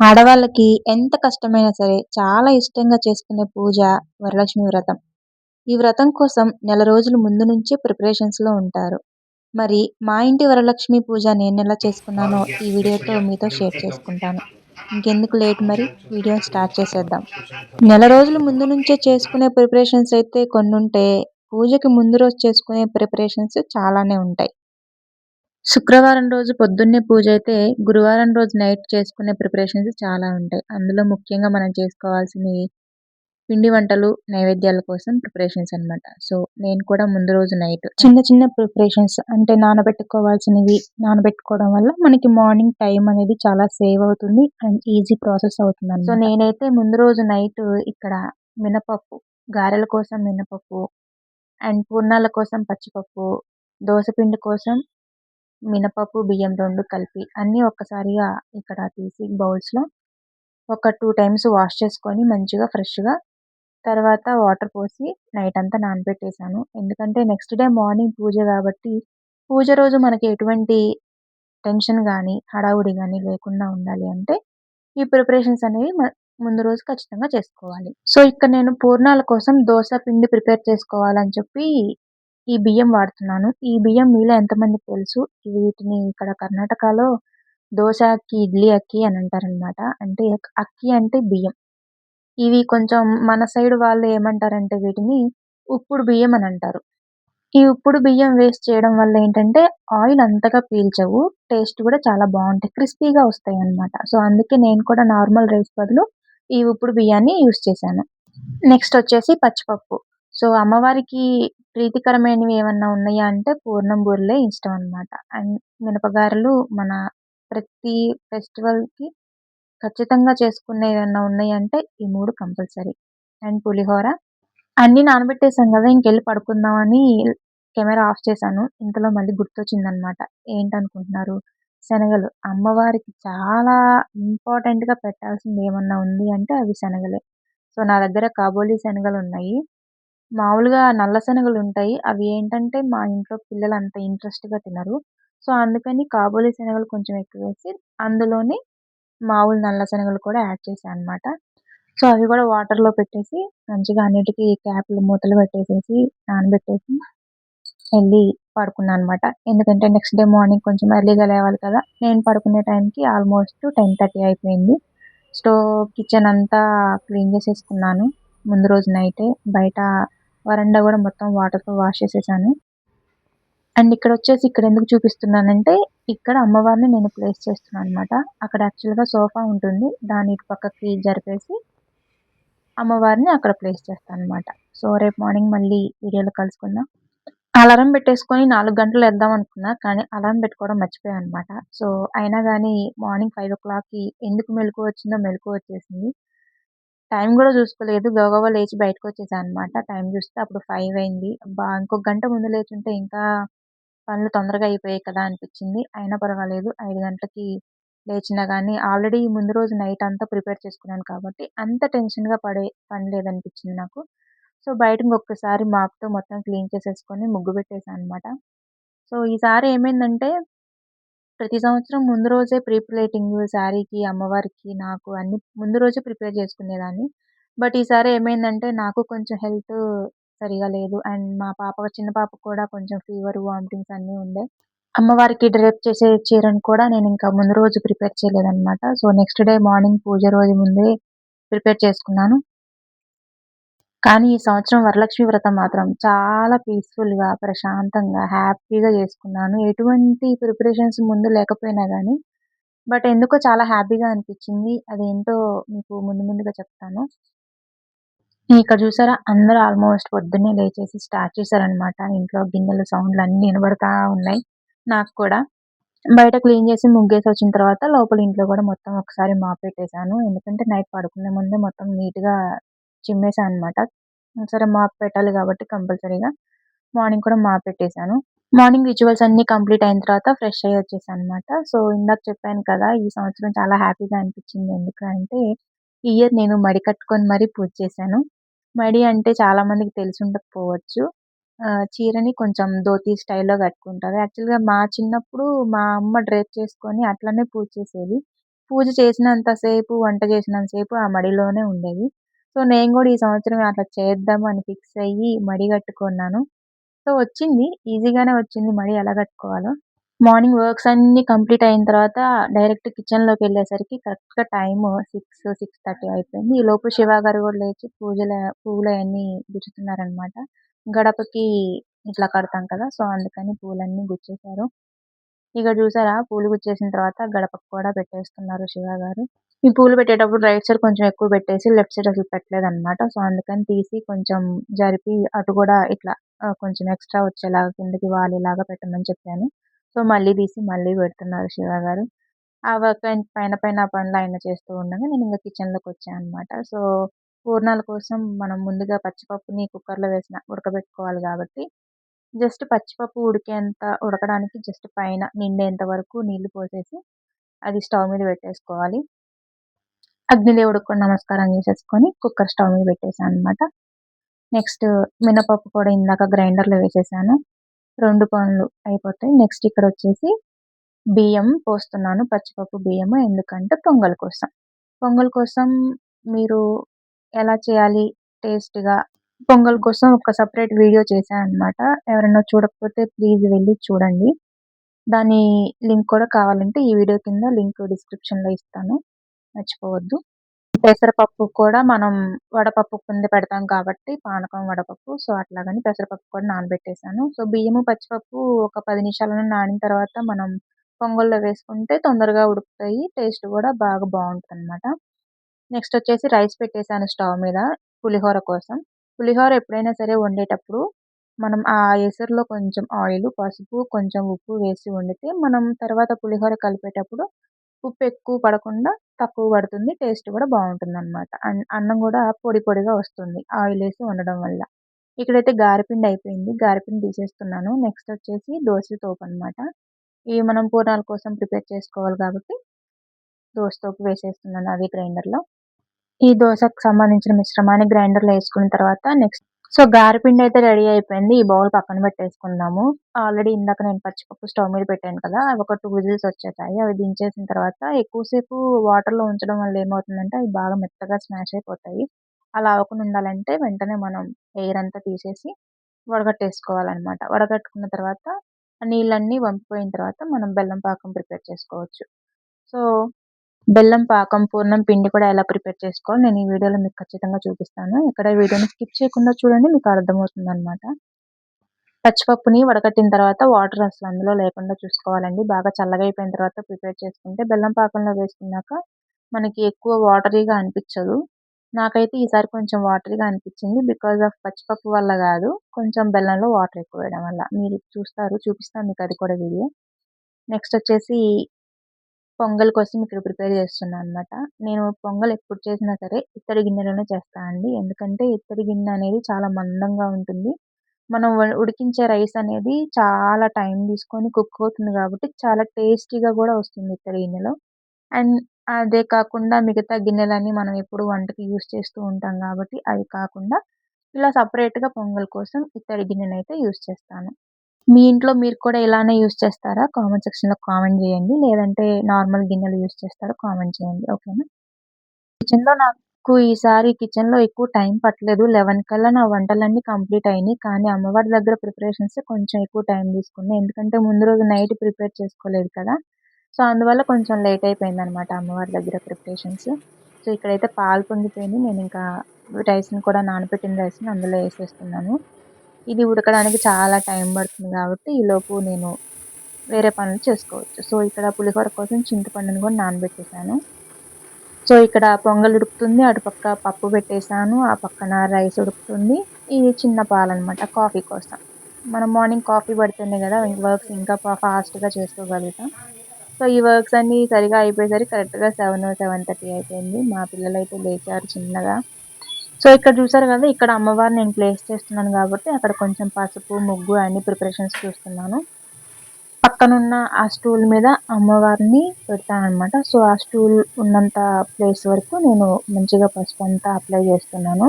ఆడవాళ్ళకి ఎంత కష్టమైనా సరే చాలా ఇష్టంగా చేసుకునే పూజ వరలక్ష్మి వ్రతం. ఈ వ్రతం కోసం నెల రోజులు ముందు నుంచే ప్రిపరేషన్స్‌లో ఉంటారు. మరి మా ఇంటి వరలక్ష్మి పూజ నేనెలా చేసుకున్నానో ఈ వీడియోతో మీతో షేర్ చేసుకుంటాను. ఇంకెందుకు లేట్ మరి వీడియోని స్టార్ట్ చేసేద్దాం. నెల రోజులు ముందు నుంచే చేసుకునే ప్రిపరేషన్స్ అయితే కొన్నుంటే, పూజకి ముందు రోజు చేసుకునే ప్రిపరేషన్స్ చాలానే ఉంటాయి. శుక్రవారం రోజు పొద్దున్నే పూజైతే, గురువారం రోజు నైట్ చేసుకునే ప్రిపరేషన్స్ చాలా ఉంటాయి. అందులో ముఖ్యంగా మనం చేసుకోవాల్సినవి పిండి వంటలు, నైవేద్యాల కోసం ప్రిపరేషన్స్ అన్నమాట. సో, నేను కూడా ముందు రోజు నైట్ చిన్న చిన్న ప్రిపరేషన్స్ అంటే నానబెట్టుకోవాల్సినవి నానబెట్టుకోవడం వల్ల మనకి మార్నింగ్ టైం అనేది చాలా సేవ్ అవుతుంది అండ్ ఈజీ ప్రాసెస్ అవుతుందన్నమాట. సో, నేనైతే ముందు రోజు నైట్ ఇక్కడ మినపప్పు, గారెల కోసం మినపప్పు అండ్ పూర్ణాల కోసం పచ్చిపప్పు, దోస పిండి కోసం మినపప్పు, బియ్యం 2 కలిపి అన్నీ ఒక్కసారిగా ఇక్కడ తీసి బౌల్స్‌లో ఒక 2 టైమ్స్ వాష్ చేసుకొని మంచిగా ఫ్రెష్‌గా తర్వాత వాటర్ పోసి నైట్ అంతా నానబెట్టేసాను. ఎందుకంటే నెక్స్ట్ డే మార్నింగ్ పూజ గాబట్టి, పూజ రోజు మనకి ఎటువంటి టెన్షన్ గానీ, హడావుడి గానీ లేకుండా ఉండాలి అంటే, ఈ ప్రిపరేషన్స్ అనేవి ముందు రోజు ఖచ్చితంగా చేసుకోవాలి. సో, ఇక్కడ నేను పూర్ణాల కోసం దోస పిండి ప్రిపేర్ చేసుకోవాలని చెప్పి, ఈ బియ్యం వాడుతున్నాను. ఈ బియ్యం మీలో ఎంతమందికి తెలుసు? వీటిని ఇక్కడ కర్ణాటకలో దోస అక్కి, ఇడ్లీ అక్కి అని అంటారనమాట. అంటే అక్కి అంటే బియ్యం. ఇవి కొంచెం మన సైడ్ వాళ్ళు ఏమంటారంటే వీటిని ఉప్పుడు బియ్యం అని అంటారు. ఈ ఉప్పుడు బియ్యం వేస్ట్ చేయడం వల్ల ఏంటంటే ఆయిల్ అంతగా పీల్చవు. టేస్ట్ కూడా చాలా బావుంటాయి. క్రిస్పీగా వస్తాయన్నమాట. సో, అందుకే నేను కూడా నార్మల్ రైస్ బదులు ఈ ఉప్పుడు బియ్యాన్ని యూజ్ చేశాను. నెక్స్ట్ వచ్చేసి పచ్చిపప్పు. సో, అమ్మవారికి ప్రీతికరమైనవి ఏమన్నా ఉన్నాయా అంటే పూర్ణం, బూరెలే ఇష్టం అన్నమాట. అండ్ మినపగారెలు మన ప్రతి ఫెస్టివల్‌కి ఖచ్చితంగా చేసుకునేవేమన్నా ఉన్నాయంటే ఈ 3 కంపల్సరీ. అండ్ పులిహోర. అన్నీ నానబెట్టేసాను గదా! ఇంకెళ్ళి పడుకుందామని కెమెరా ఆఫ్ చేశాను. ఇంతలో మళ్ళీ గుర్తొచ్చిందనమాట. ఏంటనుకుంటున్నారు? శనగలు. అమ్మవారికి చాలా ఇంపార్టెంట్‌గా పెట్టాల్సింది ఏమన్నా ఉంది అంటే అవి శనగలే. సో, నా దగ్గర కాబోలి శనగలున్నాయి. మామూలుగా నల్ల శనగలుంటాయి. అవి ఏంటంటే మా ఇంట్లో పిల్లలు అంత ఇంట్రెస్ట్‌గా తినరు. సో, అందుకని కాబోలి శనగలు కొంచెం ఎక్కువేసి అందులోనే మామూలు నల్ల శనగలు కూడా యాడ్ చేశా అనమాట. సో, అవి గూడా వాటర్‌లో పెట్టేసి మంచిగా అన్నిటికి క్యాప్‌లు మూతలు పెట్టేసేసి నానబెట్టేసి ఎళ్లి పడుకున్నాననమాట. ఎందుకంటే నెక్స్ట్ డే మార్నింగ్ కొంచెం ఎర్లీగా లేవాలి కదా! నేను పడుకునే టైంకి ఆల్మోస్ట్ 10:30 అయిపోయింది. కిచెన్ అంతా క్లీన్ చేసేసుకున్నాను. ముందు రోజు నైటే. బయట వరండా గూడా మొత్తం వాటర్‌తో వాష్ చేసేసాను. అండ్ ఇక్కడొచ్చేసి ఇక్కడెందుకు చూపిస్తున్నానంటే, ఇక్కడ అమ్మవారిని నేను ప్లేస్ చేస్తున్నాననమాట. అక్కడ యాక్చువల్‌గా సోఫా ఉంటుంది. దాన్ని ఇటు పక్కకి జరిపేసి అమ్మవారిని అక్కడ ప్లేస్ చేస్తాననమాట. సో, రేపు మార్నింగ్ మళ్ళీ వీడియోలో కలుసుకుందాం. అలారం పెట్టేసుకొని 4 గంటలు లేద్దామనుకున్నా. కానీ అలారం పెట్టుకోవడం మర్చిపోయాననమాట. సో, అయినా గానీ మార్నింగ్ 5:00కి ఎందుకు మెలుకువ వచ్చిందో మెలుకువ వచ్చేసింది. టైం గూడా చూసుకోలేదు. గబగబా లేచి బయటకొచ్చేసా అనమాట. టైం చూస్తే అప్పుడు 5 అయింది. అబ్బా! ఇంకొక గంట ముందు లేచుంటే ఇంకా పనులు తొందరగా అయిపోయాయి కదా అనిపిచ్చింది. అయినా పర్వాలేదు 5 గంటలకి లేచినా గానీ ఆల్రెడీ ముందు రోజు నైట్ అంతా ప్రిపేర్ చేసుకున్నాను కాబట్టి అంత టెన్షన్‌గా పడే పని లేదనిపిచ్చింది నాకు. సో, బయట ఇంకొకసారి మాప్‌తో మొత్తం క్లీన్ చేసేసుకొని ముగ్గు పెట్టేసా అనమాట. సో, ఈసారి ఏమైందంటే ప్రతి సంవత్సరం ముందు రోజే ప్రీ ప్లేటింగ్ శారీకి, అమ్మవారికి, నాకు అన్నీ ముందు రోజే ప్రిపేర్ చేసుకునేదాన్ని. బట్ ఈసారి ఏమైందంటే నాకు కొంచెం హెల్త్ సరిగా లేదు. అండ్ మా పాప చిన్న పాపకు కూడా కొంచెం ఫీవర్, వామిటింగ్స్ అన్నీ ఉండే. అమ్మవారికి డ్రేప్ చేసే చీరను కూడా నేనింకా ముందు రోజు ప్రిపేర్ చేయలేదనమాట. సో, నెక్స్ట్ డే మార్నింగ్ పూజ రోజు ముందే ప్రిపేర్ చేసుకున్నాను. కానీ ఈ సంవత్సరం వరలక్ష్మి వ్రతం మాత్రం చాలా పీస్‌ఫుల్‌గా, ప్రశాంతంగా, హ్యాపీగా చేసుకున్నాను. ఎటువంటి ప్రిపరేషన్స్ ముందు లేకపోయినా గానీ, బట్ ఎందుకో చాలా హ్యాపీగా అనిపిచ్చింది. అదేంటో మీకు ముందు ముందుగా చెప్తాను. ఇక్కడ చూసారా అందరూ ఆల్మోస్ట్ పొద్దున్నే లేచేసి స్టార్ట్ చేశారనమాట. ఇంట్లో గిన్నెలు సౌండ్‌లన్నీ ఇనబడతా ఉన్నాయి నాకు కూడా. బయట క్లీన్ చేసి ముగ్గేసొచ్చిన తర్వాత లోపల ఇంట్లో గూడా మొత్తం ఒకసారి మాప్ పెట్టేసాను. ఎందుకంటే నైట్ పడుకునే ముందే మొత్తం నీట్‌గా చిమ్మేసా అనమాట. సరే మాప్ పెట్టాలి గాబట్టి కంపల్సరీగా మార్నింగ్ కూడా మాప్ పెట్టేసాను. మార్నింగ్ రిచువల్స్ అన్నీ కంప్లీట్ అయిన తర్వాత ఫ్రెష్ అయ్యి వచ్చేసాననమాట. సో, ఇందాక చెప్పాను కదా! ఈ సంవత్సరం చాలా హ్యాపీగా అనిపిచ్చింది. ఎందుకంటే, ఈ ఇయర్ నేను మడి కట్టుకొని మరీ పూజ చేశాను. మడి అంటే చాలా మందికి తెలిసుండకపోవచ్చు. చీరని కొంచెం ధోతి స్టైల్‌లో కట్టుకుంటారు. యాక్చువల్‌గా మా చిన్నప్పుడు మా అమ్మ డ్రేప్ చేసుకొని అట్లనే పూజ చేసేది. పూజ చేసినంత సేపు, వంట చేసినంత సేపు ఆ మడిలోనే ఉండేది. సో, నేను గూడా ఈ సంవత్సరం అట్లా చేద్దాం అని ఫిక్స్ అయ్యి మడి గట్టుకున్నాను. సో, వచ్చింది. ఈజీగానే వచ్చింది మడి ఎలా గట్టుకోవాలో. మార్నింగ్ వర్క్స్ అన్నీ కంప్లీట్ అయిన తర్వాత డైరెక్ట్ కిచెన్‌లోకెళ్ళేసరికి కరెక్ట్‌గా టైము 6, 6:30 అయిపోయింది. ఈలోపు శివ గారు గూడా లేచి పువ్వులయన్నీ గుచ్చుతున్నారనమాట. గడపకి ఇట్లా కడతాం కదా! సో, అందుకని పూలన్నీ గుచ్చేశారు. ఇక చూసారా పూలు గుచ్చేసిన తర్వాత గడపకు కూడా పెట్టేస్తున్నారు శివ గారు. ఈ పూలు పెట్టేటప్పుడు రైట్ సైడ్ కొంచెం ఎక్కువ పెట్టేసి లెఫ్ట్ సైడ్ అసలు పెట్టలేదనమాట. సో, అందుకని తీసి కొంచెం జరిపి అటు గూడా ఇట్లా కొంచెం ఎక్స్‌ట్రా వచ్చేలాగా కిందకి వాలేలాగా పెట్టమని చెప్పాను. సో, మళ్ళీ తీసి మళ్ళీ పెడుతున్నారు శివ గారు. ఆ వర్క్ పైన పైన పనులు ఆయన చేస్తూ ఉండగా నేనింక కిచెన్‌లోకొచ్చా అనమాట. సో, పూర్ణాల కోసం మనం ముందుగా పచ్చిపప్పుని కుక్కర్‌లో ఉడకబెట్టుకోవాలి గాబట్టి, జస్ట్ పచ్చిపప్పు ఉడకడానికి జస్ట్ పైన నిండేంత వరకు నీళ్లు పోసేసి, అది స్టవ్ మీద పెట్టేసుకోవాలి. అగ్నిదేవుడికి కూడా నమస్కారం చేసేసుకొని కుక్కర్ స్టవ్ మీద పెట్టేసాననమాట. నెక్స్ట్ మినపప్పు కూడా ఇందాక గ్రైండర్‌లో వేసేసాను. 2 పనులు అయిపోతాయి. నెక్స్ట్ ఇక్కడొచ్చేసి బియ్యం పోస్తున్నాను. పచ్చిపప్పు బియ్యము. ఎందుకంటే పొంగల్ కోసం. పొంగల్ కోసం మీరు ఎలా చేయాలి టేస్ట్‌గా పొంగల్ కోసం ఒక సెపరేట్ వీడియో చేశా అనమాట. ఎవరైనా చూడకపోతే ప్లీజ్ వెళ్లి చూడండి. దాని లింక్ కూడా కావాలంటే ఈ వీడియో కింద లింక్ డిస్క్రిప్షన్‌లో ఇస్తాను. మర్చిపోవద్దు. పెసరపప్పు కూడా మనం వడపప్పు కింద పెడతాం కాబట్టి పానకం వడపప్పు. సో, అట్లాగని పెసరపప్పు కూడా నానబెట్టేసాను. సో, బియ్యము, పచ్చిపప్పు ఒక 10 నిమిషాలన్నా నానిన తర్వాత మనం పొంగల్లో వేసుకుంటే తొందరగా ఉడుకుతాయి. టేస్ట్ కూడా బాగా బావుంటదనమాట. నెక్స్ట్ వచ్చేసి రైస్ పెట్టేసాను స్టవ్ మీద పులిహోర కోసం. పులిహోర ఎప్పుడైనా సరే వండేటప్పుడు మనం ఆ ఎసరులో కొంచెం ఆయిలు, పసుపు, కొంచెం ఉప్పు వేసి వండితే మనం తర్వాత పులిహోర కలిపేటప్పుడు ఉప్పు ఎక్కువ పడకుండా తక్కువ పడుతుంది. టేస్ట్ కూడా బావుంటుందనమాట. అన్నం గూడా పొడి పొడిగా వస్తుంది ఆయిలేసి వండడం వల్ల. ఇక్కడైతే గారెపిండి అయిపోయింది. గారెపిండి తీసేస్తున్నాను. నెక్స్ట్ వచ్చేసి దోసల తోపనమాట. ఇవి మనం పూర్ణాల కోసం ప్రిపేర్ చేసుకోవాలి కాబట్టి దోస తోపు వేసేస్తున్నాను అది గ్రైండర్‌లో. ఈ దోసకి సంబంధించిన మిశ్రమాన్ని గ్రైండర్‌లో యేసుకున్న తర్వాత సో, గారెపిండయితే రెడీ అయిపోయింది. ఈ బౌల్ పక్కన పెట్టేసుకుందాము. ఆల్రెడీ ఇందాక నేను పచ్చిపప్పు స్టవ్ మీద పెట్టాను కదా! అవి ఒక 2 విజిల్స్ వచ్చేసాయి. అవి దించేసిన తర్వాత ఎక్కువ సేపు వాటర్‌లో ఉంచడం వల్ల ఏమవుతుందంటే అవి బాగా మెత్తగా స్మాష్ అయిపోతాయి. అలా అవ్వకుండా ఉండాలంటే వెంటనే మనం ఎయిర్ అంతా తీసేసి వడగట్టేసుకోవాలనమాట. వడగట్టుకున్న తర్వాత ఆ నీళ్ళన్నీ వంపిపోయిన తర్వాత మనం బెల్లం పాకం ప్రిపేర్ చేసుకోవచ్చు. సో, బెల్లం పాకం, పూర్ణం పిండి కూడా ఎలా ప్రిపేర్ చేసుకోవాలో నేను ఈ వీడియోలో మీకు ఖచ్చితంగా చూపిస్తాను. ఎక్కడ వీడియోని స్కిప్ చేయకుండా చూడండి మీకు అర్థమవుతుందనమాట. పచ్చిపప్పుని వడకట్టిన తర్వాత వాటర్ అసలు అందులో లేకుండా చూసుకోవాలండి. బాగా చల్లగా అయిపోయిన తర్వాత ప్రిపేర్ చేసుకుంటే బెల్లం పాకంలో వేసుకున్నాక మనకి ఎక్కువ వాటరీగా అనిపిచ్చదు. నాకైతే ఈసారి కొంచెం వాటరీగా అనిపిచ్చింది. బికాజ్ ఆఫ్ పచ్చిపప్పు వల్ల గాదు. కొంచెం బెల్లంలో వాటర్ ఎక్కువ వేయడం వల్ల. మీరు చూపిస్తాను మీకు అది కూడా వీడియో. నెక్స్ట్ వచ్చేసి పొంగల్ కోసం ఇక్కడ ప్రిపేర్ చేస్తున్నా అనమాట. నేను పొంగల్ ఎప్పుడు చేసినా సరే ఇత్తడి గిన్నెలోనే చేస్తా అండి. ఎందుకంటే ఇత్తడి గిన్నె అనేది చాలా మందంగా ఉంటుంది. మనం ఉడికించే రైస్ అనేది చాలా టైం తీసుకొని కుక్ అవుతుంది కాబట్టి చాలా టేస్టీగా గూడా వస్తుంది ఇత్తడి గిన్నెలో. అండ్ అదే కాకుండా మిగతా గిన్నెలన్నీ మనం ఎప్పుడు వంటకి యూజ్ చేస్తూ ఉంటాం కాబట్టి అవి కాకుండా ఇలా సెపరేట్‌గా పొంగల్ కోసం ఇత్తడి గిన్నెనైతే యూజ్ చేస్తాను. మీ ఇంట్లో మీరు కూడా ఇలానే యూజ్ చేస్తారా? కామెంట్ సెక్షన్‌లో కామెంట్ జేయండి. లేదంటే నార్మల్ గిన్నెలు యూజ్ చేస్తారో కామెంట్ చేయండి. ఓకేనా? ఈసారి కిచెన్‌లో ఎక్కువ టైం పట్టలేదు. 11 కల్లా నా వంటలన్నీ కంప్లీట్ అయినియి. కానీ అమ్మవారి దగ్గర ప్రిపరేషన్సే కొంచెం ఎక్కువ టైం తీసుకున్నాయి. ఎందుకంటే ముందు రోజు నైట్ ప్రిపేర్ చేసుకోలేదు కదా! సో, అందువల్ల కొంచెం లేట్ అయిపోయిందనమాట అమ్మవారి దగ్గర ప్రిపరేషన్స్. సో, ఇక్కడైతే పాలు పొంగిపోయినియి. నేనింకా రైస్‌ని కూడా నానబెట్టిన రైస్‌ని అందులో ఏసేస్తున్నాను. ఇది ఉడకడానికి చాలా టైం పడుతుంది గాబట్టి ఈలోపు నేను వేరే పనులు చేసుకోవచ్చు. సో, ఇక్కడ పులిహోర కోసం చింతపండుని కూడా నానబెట్టేసాను. సో, ఇక్కడ పొంగల్ ఉడుకుతుంది. అటుపక్క పప్పు పెట్టేసాను. ఆ పక్కన రైస్ ఉడుకుతుంది. ఇది చిన్న పాలనమాట కాఫీ కోసం. మనం మార్నింగ్ కాఫీ పడితేనే గదా! వర్క్స్ ఇంకా ఫాస్ట్‌గా చేసుకోగలుగుతాం. సో, ఈ వర్క్స్ అన్నీ సరిగ్గా అయిపోయేసరికి కరెక్ట్‌గా 7, 7:30 అయిపోయింది. మా పిల్లలైతే లేచారు చిన్నగా. సో, ఇక్కడ చూసారు గదా! ఇక్కడ అమ్మవారిని నేను ప్లేస్ చేస్తున్నాను గాబట్టి అక్కడ కొంచెం పసుపు, ముగ్గు అన్ని ప్రిపరేషన్స్ చూస్తున్నాను. పక్కనున్న ఆ స్టూల్ మీద అమ్మవారిని పెడతాననమాట. సో, ఆ స్టూల్ ఉన్నంత ప్లేస్ వరకు నేను మంచిగా పసుపంతా అప్లై చేస్తున్నాను.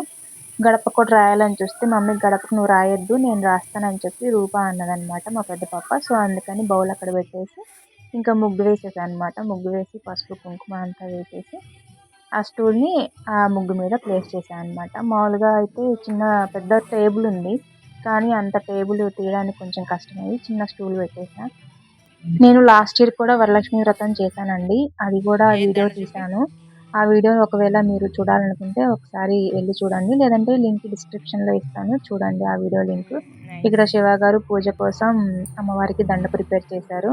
గడపకు కూడా రాయాలని చూస్తే, మమ్మీ గడపకు నువ్వు రాయొద్దు నేను రాస్తానని చెప్పి రూప అన్నదనమాట మా పెద్ద పాప. సో, అందుకని బౌల్ అక్కడ పెట్టేసి ఇంకా ముగ్గు వేసేసాను అనమాట. ముగ్గు వేసి పసుపు, కుంకుమ అంతా వేసేసి ఆ స్టూల్‌ని ఆ ముగ్గు మీద ప్లేస్ చేశాను అనమాట. మామూలుగా అయితే పెద్ద టేబుల్ ఉంది. కానీ అంత టేబుల్ తీయడానికి కొంచెం కష్టమయ్యి చిన్న స్టూల్ పెట్టేసా. నేను లాస్ట్ ఇయర్ కూడా వరలక్ష్మి వ్రతం చేశానండి. అది కూడా వీడియో తీశాను. ఆ వీడియో ఒకవేళ మీరు చూడాలనుకుంటే ఒకసారి వెళ్లి చూడండి. లేదంటే లింక్ డిస్క్రిప్షన్‌లో ఇస్తాను. చూడండి ఆ వీడియో లింక్. ఇక్కడ శివ గారు పూజ కోసం అమ్మవారికి దండ ప్రిపేర్ చేశారు.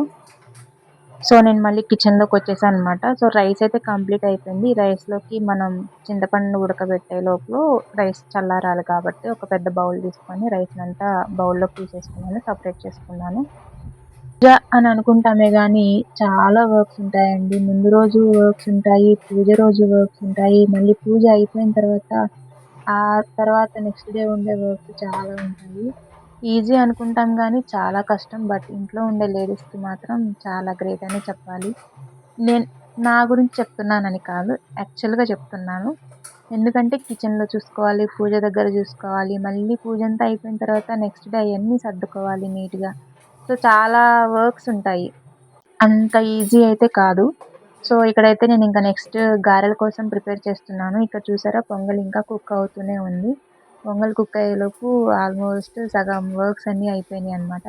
సో నేను మళ్ళీ కిచెన్‌లోకొచ్చేసాను అనమాట. సో రైస్ అయితే కంప్లీట్ అయిపోయింది. ఈ రైస్‌లోకి మనం చింతపండుని ఉడకబెట్టే లోపు రైస్ చల్లారాలి కాబట్టి ఒక పెద్ద బౌల్ తీసుకొని రైస్‌నంతా బౌల్‌లోకి తీసేసుకున్నాను. సెపరేట్ చేసుకున్నాను. పూజ అని అనుకుంటామే గానీ చాలా వర్క్స్ ఉంటాయండి. ముందు రోజు వర్క్స్ ఉంటాయి. పూజ రోజు వర్క్స్ ఉంటాయి. మళ్ళీ పూజ అయిపోయిన తర్వాత ఆ తర్వాత నెక్స్ట్ డే ఉండే వర్క్స్ చాలా ఉంటాయి. ఈజీ అనుకుంటాం గానీ చాలా కష్టం. బట్ ఇంట్లో ఉండే లేడీస్‌కి మాత్రం చాలా గ్రేట్ అనే చెప్పాలి. నేను నా గురించి చెప్తున్నానని కాదు. యాక్చువల్‌గా చెప్తున్నాను. ఎందుకంటే కిచెన్‌లో చూసుకోవాలి, పూజ దగ్గర చూసుకోవాలి, మళ్ళీ పూజంతా అయిపోయిన తర్వాత నెక్స్ట్ డే అయన్నీ సర్దుకోవాలి నీట్‌గా. సో, చాలా వర్క్స్ ఉంటాయి. అంత ఈజీ అయితే కాదు. సో, ఇక్కడైతే నేనింక నెక్స్ట్ గారెల కోసం ప్రిపేర్ చేస్తున్నాను. ఇక్కడ చూసారా పొంగల్ ఇంకా కుక్ అవుతూనే ఉంది. పొంగల్ కుక్ అయ్యేలోపు ఆల్మోస్ట్ సగం వర్క్స్ అన్నీ అయిపోయినాయన్నమాట.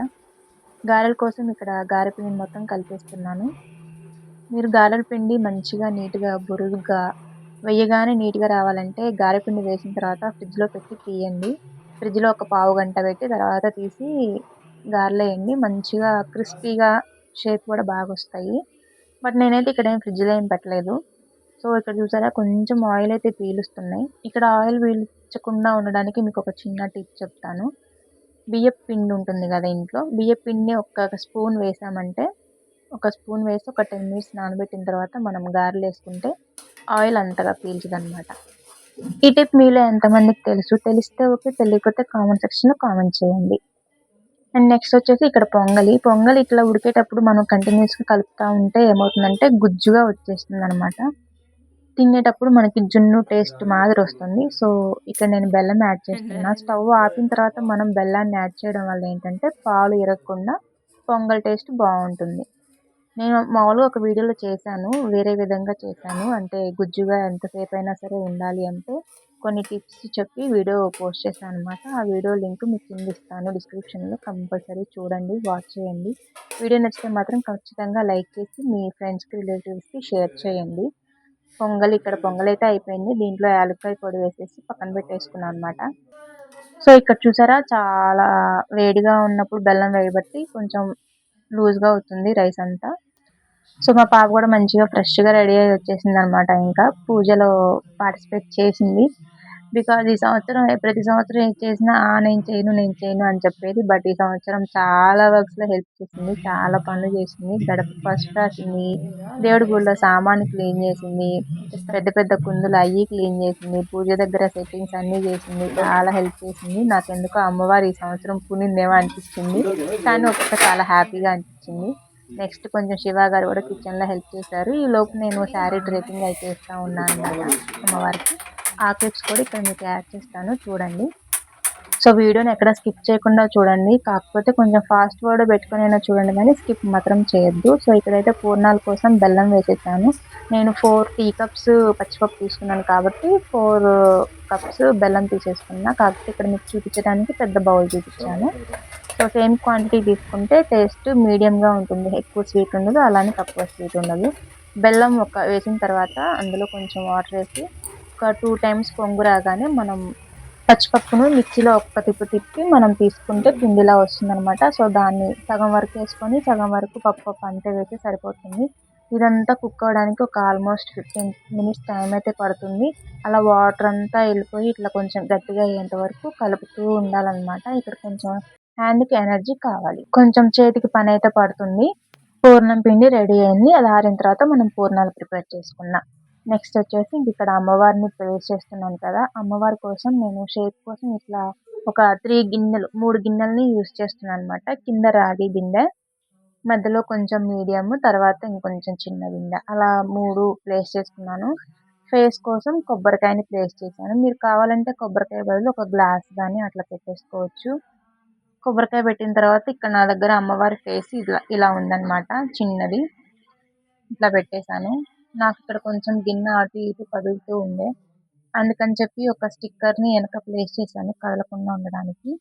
గారెల కోసం ఇక్కడ గారె పిండిని మొత్తం కలిపేస్తున్నాను. మీరు గారెల పిండి మంచిగా నీట్‌గా బొరుగుగా వేయగానే నీట్‌గా రావాలంటే గారె పిండి వేసిన తర్వాత ఫ్రిడ్జ్‌లో పెట్టి తీయండి. ఫ్రిడ్జ్‌లో ఒక పావుగంట పెట్టి తర్వాత తీసి గారెలేయండి. మంచిగా క్రిస్పీగా షేప్ కూడా బాగొస్తాయి. బట్ నేనైతే ఇక్కడేం ఫ్రిడ్జ్‌లో ఏం పెట్టలేదు. సో, ఇక్కడ చూసారా కొంచెం ఆయిల్ అయితే పీలుస్తున్నాయి. ఇక్కడ ఆయిల్ పీల్చకుండా ఉండడానికి మీకొక చిన్న టిప్ చెప్తాను. బియ్యపు పిండి ఉంటుంది గదా ఇంట్లో. బియ్యపు పిండిని ఒక స్పూన్ వేసామంటే ఒక స్పూన్ వేసి ఒక 10 మినిట్స్ నానబెట్టిన తర్వాత మనం గారెలేసుకుంటే ఆయిల్ అంతగా పీల్చదనమాట. ఈ టిప్ మీలో ఎంతమందికి తెలుసు? తెలిస్తే ఓకే. తెలియకపోతే కామెంట్ సెక్షన్‌లో కామెంట్ చేయండి. అండ్ నెక్స్ట్ వచ్చేసి ఇక్కడ పొంగలి. పొంగలి ఇట్లా ఉడికేటప్పుడు మనం కంటిన్యూయస్‌గా కలుపుతా ఉంటే ఏమవుతుందంటే గుజ్జుగా వచ్చేస్తుందనమాట. తినేటప్పుడు మనకి జున్ను టేస్ట్ మాదిరొస్తుంది. సో, ఇక్కడ నేను బెల్లం యాడ్ చేస్తున్నా. స్టవ్ ఆపిన తర్వాత మనం బెల్లాన్ని యాడ్ చేయడం వల్ల ఏంటంటే పాలు ఇరగకుండా పొంగల్ టేస్ట్ బావుంటుంది. నేను మామూలుగా ఒక వీడియోలో చేశాను. వేరే విధంగా చేశాను. అంటే గుజ్జుగా ఎంతసేపయినా సరే ఉండాలి అంటే కొన్ని టిప్స్ చెప్పి వీడియో పోస్ట్ చేశాననమాట. ఆ వీడియో లింక్ మీకు కిందిస్తాను డిస్క్రిప్షన్‌లో. కంపల్సరీ చూడండి, వాచ్ చేయండి. వీడియో నచ్చితే మాత్రం ఖచ్చితంగా లైక్ చేసి మీ ఫ్రెండ్స్‌కి, రిలేటివ్స్‌కి షేర్ చేయండి. ఇక్కడ పొంగలైతే అయిపోయింది. దీంట్లో యాలుక్కాయ పొడి వేసేసి పక్కన పెట్టేసుకున్నాను అనమాట. సో, ఇక్కడ చూసారా చాలా వేడిగా ఉన్నప్పుడు బెల్లం వేయబట్టి కొంచెం లూజ్‌గా అవుతుంది రైస్ అంతా. సో, మా పాప గూడా మంచిగా ఫ్రెష్‌గా రెడీ అయ్యి వచ్చేసిందనమాట ఇంకా. పూజలో పార్టిసిపేట్ చేసింది. బికాజ్ ఈ సంవత్సరం ప్రతి సంవత్సరం ఏది చేసినా నేను చేయను అని చెప్పేది. బట్ ఈ సంవత్సరం చాలా వర్క్స్‌లో హెల్ప్ చేసింది. చాలా పనులు చేసింది. గడప ఫస్ట్ రాసింది. దేవుడి గుడిలో సామాను క్లీన్ చేసింది. పెద్ద పెద్ద కుందులు అయ్యి క్లీన్ చేసింది. పూజ దగ్గర సెట్టింగ్స్ అన్నీ చేసింది. చాలా హెల్ప్ చేసింది. నాకెందుకో అమ్మవారు ఈ సంవత్సరం పూనిందేమో అనిపిచ్చింది. కానీ ఒక పక్క చాలా హ్యాపీగా అనిపిచ్చింది. నెక్స్ట్ కొంచెం శివ గారు కూడా కిచెన్‌లో హెల్ప్ చేశారు. ఈలోపు నేను శారీ డ్రేపింగ్ అయి చేస్తా ఉన్నాననమాట అమ్మవారికి. ఆ క్లిప్స్ కూడా ఇక్కడ మీకు యాడ్ చేస్తాను చూడండి. సో, వీడియోని ఎక్కడ స్కిప్ చేయకుండా చూడండి. కాకపోతే కొంచెం ఫాస్ట్ వర్డ్ పెట్టుకొనైనా చూడండి గానీ స్కిప్ మాత్రం చేయొద్దు. సో, ఇక్కడైతే పూర్ణాల కోసం బెల్లం వేసేసాను. నేను 4 టీ కప్స్ పచ్చిపప్పు తీసుకున్నాను కాబట్టి 4 కప్స్ బెల్లం తీసేసుకున్నా. కాకపోతే ఇక్కడ మీకు చూపించడానికి పెద్ద బౌల్ చూపించాను. సో, సేమ్ క్వాంటిటీ తీసుకుంటే టేస్ట్ మీడియంగా ఉంటుంది. ఎక్కువ స్వీట్ ఉండదు. అలానే తక్కువ స్వీట్ ఉండదు. బెల్లం వేసిన తర్వాత అందులో కొంచెం వాటర్ వేసి ఒక 2 టైమ్స్ పొంగు రాగానే మనం పచ్చిపప్పును మిక్సీలో ఒక్క తిప్పు తిప్పి మనం తీసుకుంటే పిండిలా వస్తుందనమాట. సో, దాన్ని సగం వరకు వేసుకొని సగం వరకు పప్పు అంతే వేస్తే సరిపోతుంది. ఇదంతా కుక్ అవ్వడానికి ఒక ఆల్మోస్ట్ 15 మినిట్స్ టైం అయితే పడుతుంది. అలా వాటర్ అంతా వెళ్ళిపోయి ఇట్లా కొంచెం గట్టిగా అయ్యేంత వరకు కలుపుతూ ఉండాలనమాట. ఇక్కడ కొంచెం హ్యాండ్‌కి ఎనర్జీ కావాలి. కొంచెం చేతికి పనైతే పడుతుంది. పూర్ణం పిండి రెడీ అయింది. అది ఆరిన తర్వాత మనం పూర్ణాలు ప్రిపేర్ చేసుకుందాం. నెక్స్ట్ వచ్చేసి ఇక్కడ అమ్మవారిని ప్లేస్ చేస్తున్నాను కదా! అమ్మవారి కోసం నేను షేప్ కోసం ఇట్లా ఒక 3 గిన్నెలని యూజ్ చేస్తున్నాననమాట. కింద రాగి బిందె, మధ్యలో కొంచెం మీడియం, తర్వాత ఇంకొంచెం చిన్న బిందె. అలా 3 ప్లేస్ చేసుకున్నాను. ఫేస్ కోసం కొబ్బరికాయని ప్లేస్ చేశాను. మీరు కావాలంటే కొబ్బరికాయ బదులు ఒక గ్లాస్ గాని అట్లా పెట్టేసుకోవచ్చు. కొబ్బరికాయ పెట్టిన తర్వాత ఇక్కడ నా దగ్గర అమ్మవారి ఫేస్ ఇలా ఉందన్నమాట. చిన్నది ఇట్లా పెట్టేశాను. నాకు ఇక్కడ కొంచెం గిన్నె అటు ఇటు కదులుతూ ఉండే, అందుకని చెప్పి ఒక స్టిక్కర్ని వెనక ప్లేస్ చేశాను కదలకుండా ఉండడానికి.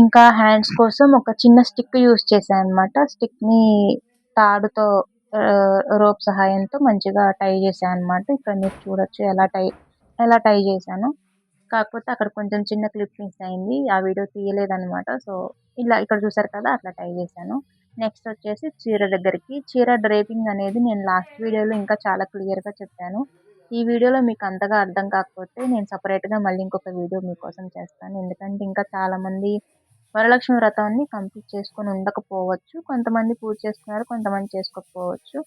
ఇంకా హ్యాండ్స్ కోసం ఒక చిన్న స్టిక్ యూస్ చేశాను అనమాట. స్టిక్ ని తాడుతో రోప్ సహాయంతో మంచిగా టై చేశాను అనమాట. ఇక్కడ మీరు చూడొచ్చు ఎలా టై చేశాను. కాకపోతే అక్కడ కొంచెం చిన్న క్లిప్ మిస్ అయింది, ఆ వీడియో తీయలేదన్నమాట. సో ఇలా ఇక్కడ చూసారు కదా, అట్లా టై చేశాను. నెక్స్ట్ వచ్చేసి చీర దగ్గరికి. చీర డ్రేపింగ్ అనేది నేను లాస్ట్ వీడియోలో ఇంకా చాలా క్లియర్గా చెప్పాను. ఈ వీడియోలో మీకు అంతగా అర్థం కాకపోతే నేను సపరేట్గా మళ్ళీ ఇంకొక వీడియో మీకోసం చేస్తాను. ఎందుకంటే ఇంకా చాలామంది వరలక్ష్మి వ్రతాన్ని కంప్లీట్ చేసుకొని ఉండకపోవచ్చు. కొంతమంది పూజ చేసుకున్నారు, కొంతమంది చేసుకోకపోవచ్చు.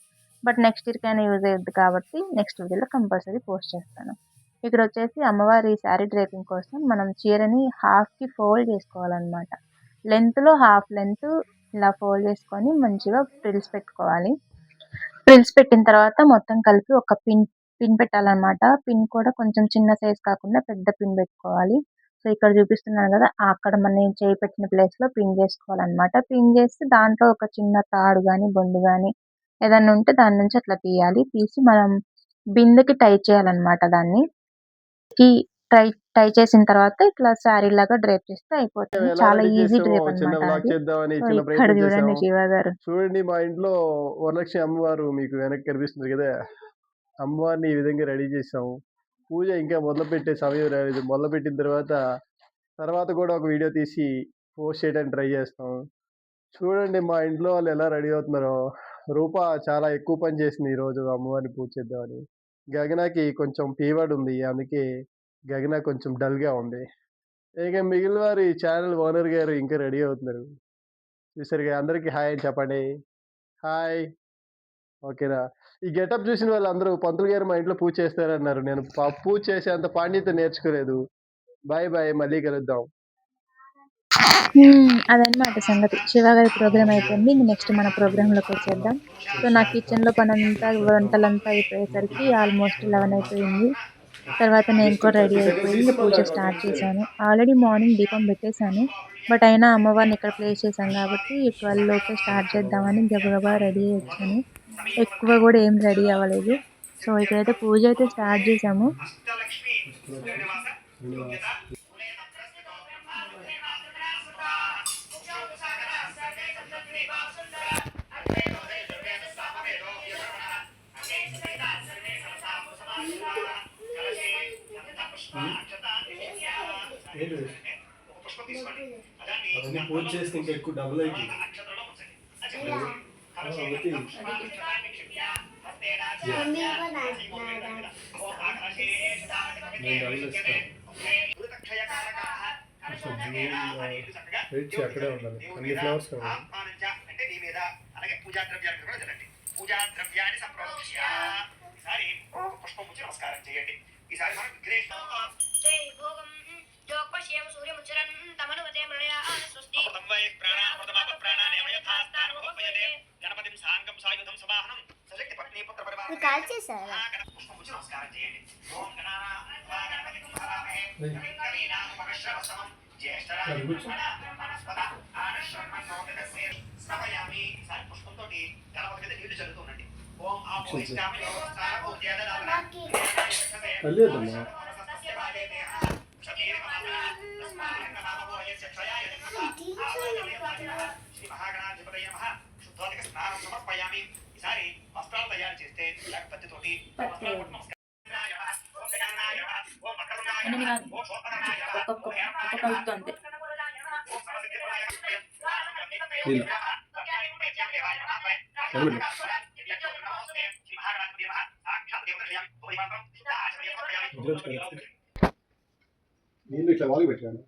బట్ నెక్స్ట్ ఇయర్కైనా యూజ్ అయ్యుద్ది కాబట్టి నెక్స్ట్ వీడియోలో కంపల్సరీ పోస్ట్ చేస్తాను. ఇక్కడ వచ్చేసి అమ్మవారి శారీ డ్రేపింగ్ కోసం మనం చీరని హాఫ్కి ఫోల్డ్ చేసుకోవాలన్నమాట. లెంత్లో హాఫ్ లెంత్ ఇలా ఫోల్డ్ చేసుకొని మంచిగా ఫ్రిల్స్ పెట్టుకోవాలి. ఫ్రిల్స్ పెట్టిన తర్వాత మొత్తం కలిపి ఒక పిన్ పెట్టాలన్నమాట. పిన్ కూడా కొంచెం చిన్న సైజ్ కాకుండా పెద్ద పిన్ పెట్టుకోవాలి. సో ఇక్కడ చూపిస్తున్నాను కదా, అక్కడ మనం చేయి పెట్టిన ప్లేస్లో పిన్ చేసుకోవాలన్నమాట. పిన్ చేసి దాంట్లో ఒక చిన్న తాడు కానీ బొండు కానీ ఏదన్నా ఉంటే దాని నుంచి అట్లా తీయాలి. తీసి మనం బిందెకి టై చేయాలన్నమాట. దాన్ని టై చేసిన తర్వాత ఇట్లా శారీ లాగా డ్రేప్ చేస్తే అయిపోతుంది. చాలా ఈజీ డ్రేప్ అన్నమాట. ఇక్కడ చూడండి శివ గారు. చూడండి, మా ఇంట్లో వరలక్ష్మి అమ్మవారు మీకు వెనక్కి కనిపిస్తుంది కదా, అమ్మవారిని ఈ విధంగా రెడీ చేసాము. పూజ ఇంకా మొదలుపెట్టే సమయం రాలేదు. మొదలుపెట్టిన తర్వాత కూడా ఒక వీడియో తీసి పోస్ట్ చేయడానికి ట్రై చేస్తాం. చూడండి మా ఇంట్లో వాళ్ళు ఎలా రెడీ అవుతున్నారో. రూప చాలా ఎక్కువ పని చేసింది ఈరోజు అమ్మవారిని పూజ చేద్దామని. గగనకి కొంచెం ఫీవర్ ఉంది, అందుకే గగన కొంచెం డల్గా ఉంది. ఇక మిగిలిన వారి ఛానల్ ఓనర్ గారు ఇంకా రెడీ అవుతున్నారు. చూసారుగా, అందరికీ హాయ్ అని చెప్పండి. హాయ్. ఓకేనా? ఈ గెటప్ చూసిన వాళ్ళందరూ పంతులు గారు మా ఇంట్లో పూజ చేస్తారన్నారు. నేను పూజ చేసేంత పాండిత్యం నేర్చుకోలేదు. బాయ్ బాయ్, మళ్ళీ కలుద్దాం. అదనమాట సంగతి. శివ గారి ప్రోగ్రామ్ అయిపోయింది. నెక్స్ట్ మన ప్రోగ్రాంలోకి వచ్చేద్దాం. సో నా కిచెన్లో పనంతా వంటలంతా అయిపోయేసరికి ఆల్మోస్ట్ 11 అయిపోయింది. తర్వాత నేను కూడా రెడీ అయిపోయి పూజ స్టార్ట్ చేశాను. ఆల్రెడీ మార్నింగ్ దీపం పెట్టేశాను, బట్ అయినా అమ్మవారిని ఇక్కడ ప్లేస్ చేశాను కాబట్టి 12 లోపే స్టార్ట్ చేద్దామని గబగబా రెడీ అయ్యి వచ్చాను. ఎక్కువ కూడా ఏం రెడీ అవ్వలేదు. సో ఇక్కడైతే పూజ అయితే స్టార్ట్ చేసాము. అవన్నీ పూజ చేస్తే ఇంకా ఎక్కువ డబుల్ అయిపోయింది. అక్కడే ఉండాలి, అన్ని ఫ్లవర్స్ కావాలి. పూజా ద్రవ్యాన్ని సంప్రోక్ష ఈసారి పుష్పం ముచ్చి నమస్కారం చేయండి. ఈసారి మనం గణపతి సాంగం సాయుధం సమాహనం సశక్తి పత్ని పుత్ర పరివారం నమస్కారం చేయండి. ఓం పుష్పంతో గణపతి మీద నీళ్లు చల్లుతుండండి. ఓం శ్రీ మహాగణాధిపతయ నమః. శుద్ధోదక స్నానం సమర్పయామి. ఈసారి వస్త్రాలు తయారు చేస్తే పత్తితోటి నీళ్ళు ఇట్లా వాగి పెట్టాను.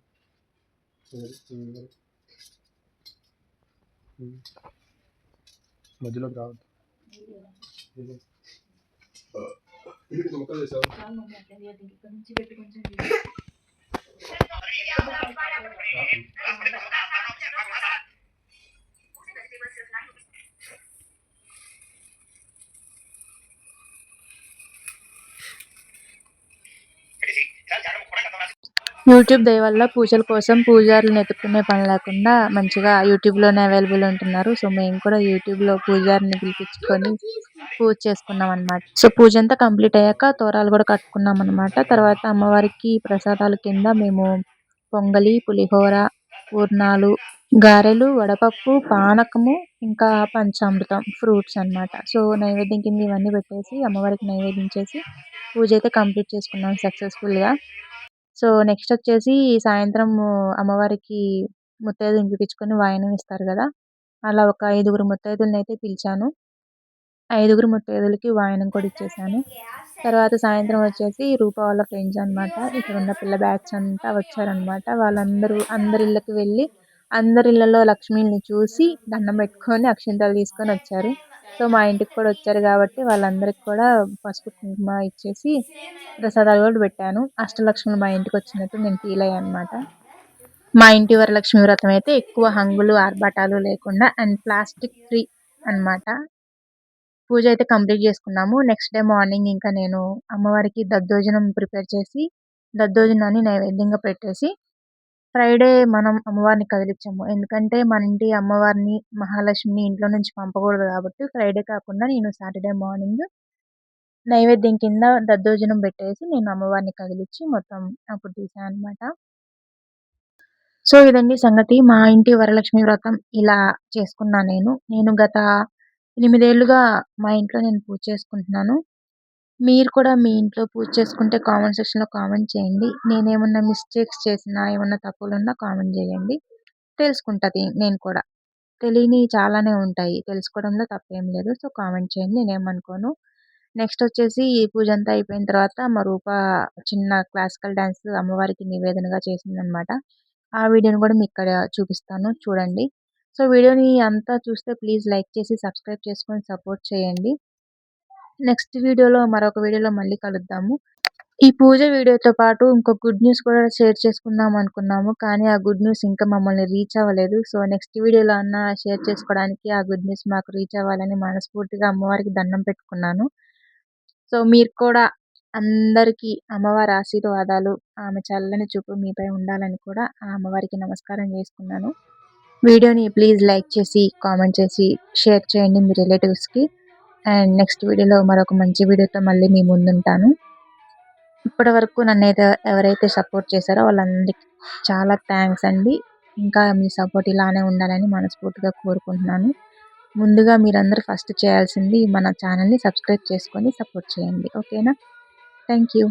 మధ్యలోకి రావద్దు. మొక్కలు చేసావు. యూట్యూబ్ దయ వల్ల పూజల కోసం పూజారులను ఎతుక్కునే పని లేకుండా మంచిగా యూట్యూబ్‌లోనే అవైలబుల్ ఉంటున్నారు. సో, మేము కూడా యూట్యూబ్‌లో పూజారిని పిలిపించుకొని పూజ చేసుకున్నామనమాట. సో, పూజంతా కంప్లీట్ అయ్యాక తోరాలు గూడా కట్టుకున్నామనమాట. తర్వాత అమ్మవారికి ప్రసాదాల కింద మేము పొంగలి, పులిహోర, పూర్ణాలు, గారెలు, వడపప్పు, పానకము, ఇంకా పంచామృతం, ఫ్రూట్స్ అన్నమాట. సో, నైవేద్యం కింద ఇవన్నీ పెట్టేసి అమ్మవారికి నైవేద్యం చేసి పూజ అయితే కంప్లీట్ చేసుకున్నాం సక్సెస్‌ఫుల్‌గా. సో, నెక్స్టొచ్చేసి సాయంత్రం అమ్మవారికి ముత్తైదువని పిలిపించుకొని వాయనం ఇస్తారు గదా! అలా ఒక 5గురు ముత్తైదులనైతే పిలిచాను. 5గురు ముత్తైదులకి వాయనం కూడా ఇచ్చేసాను. తర్వాత సాయంత్రం వచ్చేసి రూప వాళ్ళ ఫ్రెండ్స్ అన్నమాట. ఇక్కడున్న పిల్ల బ్యాచ్ అంతా వచ్చారన్నమాట. వాళ్ళందరూ అందరిళ్ళకి వెళ్ళి, అందరిళ్ళలో లక్ష్మీలని చూసి, దండం పెట్టుకొని, అక్షింతలు తీసుకొనొచ్చారు. సో, మా ఇంటికి కూడా వచ్చారు గాబట్టి వాళ్ళందరికి కూడా పసుపు, కుంకుమ ఇచ్చేసి ప్రసాదాలు గూడా పెట్టాను. అష్టలక్ష్ములు మా ఇంటికొచ్చినట్టు నేను ఫీలయ్యానన్నమాట. మా ఇంటి వరలక్ష్మి వ్రతం అయితే ఎక్కువ హంగులు, ఆర్భాటాలు లేకుండా అండ్ ప్లాస్టిక్ ఫ్రీ అన్నమాట. పూజ అయితే కంప్లీట్ చేసుకున్నాము. నెక్స్ట్ డే మార్నింగ్ ఇంకా నేను అమ్మవారికి దద్దోజనం ప్రిపేర్ చేసి, దద్దోజనాన్ని నైవేద్యంగా పెట్టేసి, ఫ్రైడే మనం అమ్మవారిని కదిలిచ్చాము. ఎందుకంటే మన ఇంటి అమ్మవారిని, మహాలక్ష్మిని ఇంట్లో నుంచి పంపకూడదు కాబట్టి ఫ్రైడే కాకుండా నేను సాటర్డే మార్నింగ్ నైవేద్యం కింద దద్దోజనం పెట్టేసి నేను అమ్మవారిని కదిలిచ్చి మొత్తం అప్పుడు తీసా అనమాట. సో, ఇదండి సంగతి. మా ఇంటి వరలక్ష్మి వ్రతం ఇలా చేసుకున్నా నేను. నేను గత 8 ఏళ్లుగా మా ఇంట్లో నేను పూజ చేసుకుంటున్నాను. మీరు కూడా మీ ఇంట్లో పూజ చేసుకుంటే కామెంట్ సెక్షన్‌లో కామెంట్ చేయండి. నేనేమన్నా మిస్టేక్స్ చేసినా, ఏమన్నా తప్పులున్నా కామెంట్ చేయండి. తెలుసుకుంటది నేను కూడా. తెలియనియి చాలానే ఉంటాయి. తెలుసుకోవడంలో తప్పేం లేదు. సో, కామెంట్ చేయండి. నేనేమనుకోను. నెక్స్టొచ్చేసి పూజంతా అయిపోయిన తర్వాత మా రూప చిన్న క్లాసికల్ డాన్స్ అమ్మవారికి నివేదనగా చేసిందనమాట. ఆ వీడియోని కూడా మీకిక్కడ చూపిస్తాను చూడండి. సో, వీడియోని అంతా చూస్తే ప్లీజ్ లైక్ చేసి, సబ్స్క్రైబ్ చేసుకొని సపోర్ట్ చేయండి. నెక్స్ట్ వీడియోలో మరొక వీడియోలో మళ్ళీ కలుద్దాము. ఈ పూజ వీడియోతో పాటు ఇంకో గుడ్ న్యూస్ కూడా షేర్ చేసుకుందాం అనుకున్నాము. కానీ ఆ గుడ్ న్యూస్ ఇంకా మమ్మల్ని రీచ్ అవ్వలేదు. సో, నెక్స్ట్ వీడియోలో అన్నా షేర్ చేసుకోవడానికి ఆ గుడ్ న్యూస్ మాకు రీచ్ అవ్వాలని మనస్ఫూర్తిగా అమ్మవారికి దండం పెట్టుకున్నాను. సో, మీరు కూడా అందరికీ అమ్మవారి ఆశీర్వాదాలు, ఆమె చల్లని చూపు మీపై ఉండాలని కూడా ఆ అమ్మవారికి నమస్కారం చేసుకున్నాను. వీడియోని ప్లీజ్ లైక్ చేసి, కామెంట్ చేసి, షేర్ చేయండి మీ రిలేటివ్స్‌కి. అండ్ నెక్స్ట్ వీడియోలో మరొక మంచి వీడియోతో మళ్ళీ మీ ముందుంటాను. ఇప్పటివరకు ఎవరైతే సపోర్ట్ చేశారో వాళ్ళందరికీ చాలా థాంక్స్ అండి. ఇంకా మీ సపోర్ట్ ఇలానే ఉండాలని మనస్ఫూర్తిగా కోరుకుంటున్నాను. ముందుగా మీరందరూ ఫస్ట్ చేయాల్సింది మన ఛానల్‌ని సబ్స్క్రైబ్ చేసుకొని సపోర్ట్ చేయండి. ఓకేనా? Thank you.